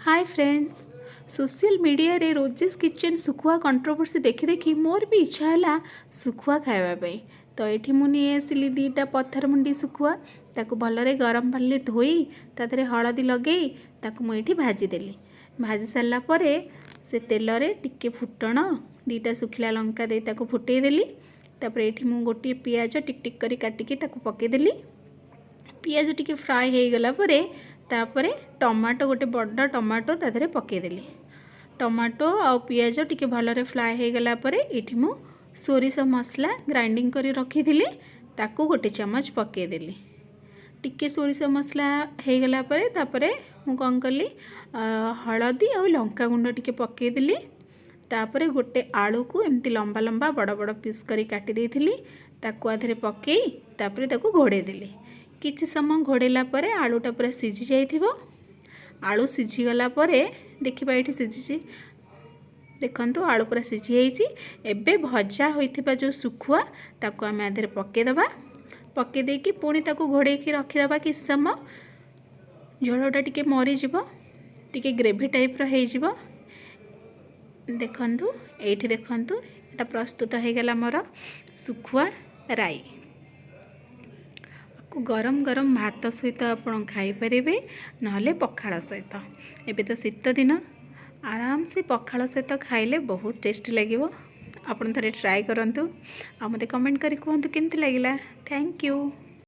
Hi friends, social media रे roses kitchen सुखुआ controversy देखी देखी मोर भी इच्छा है सुखुआ खावाई। तो ये मुझे आसली दीटा पत्थर मुंडी सुखुआ ताकू भलरे गरम पानी धोई तादरे हलदी लगे ताकू मुझे भाजीदेली। भाजी सारापर से तेल टिके फुटण दीटा सुखिला लंका दे ताकू फुटेदेली। तापर ये मुझे गोटे पियाज टिक टिक करी काटिकी ताकू पकेदेली। पियाज टिके फ्राए हो गला परे तापरे टमाटो गोटे बड़ टमाटो तादरे पकेदेली। टमाटो आ पियाज टिके भलरे फ्राए हो गला परे एठी मु सोरिष मसला ग्राइंडिंग करी रखी ताकू गोटे चम्मच पकेदेली। टिके सोरिष मसला हो गला परे तापरे मु कौन कली हलदी आ लंका गुंड टिके पकेदेली। तापरे गोटे आलू को एमती लंबा लंबा बड़ बड़ पीस करी काटी देथिली ताकू आधरे पकई तापरे ताकू घोड़े देली। किछि समय घोड़ेला परे आलूटा पूरा सिझी जाइथिबो। आलू सिझी गला परे देखिबा एठी सिझी देखंतु आलू पूरा सिझी जाइछि। एबे भजा होइथिबा जो सुखुआ ताकू आमे आधरे पके दबा। पके देकी पुणी ताकू घोड़े की रखी दबा। किछि समय झोलटा टिके मरी जिवो, टिके ग्रेवी टाइप रो हे जिवो। देखंतु एठी देखंतु एटा प्रस्तुत हे गला मोर सुखुआ राई। गरम गरम भात सहित आपण खाई परिबे नहले पखाड़ सहित। एबे तो शीत दिन आराम से पखाड़ सहित खाइले बहुत टेस्टी लागिवो। आपण थरे ट्राई करंतु आ मते कमेंट करी कहंतु केमति लागिला। Thank you.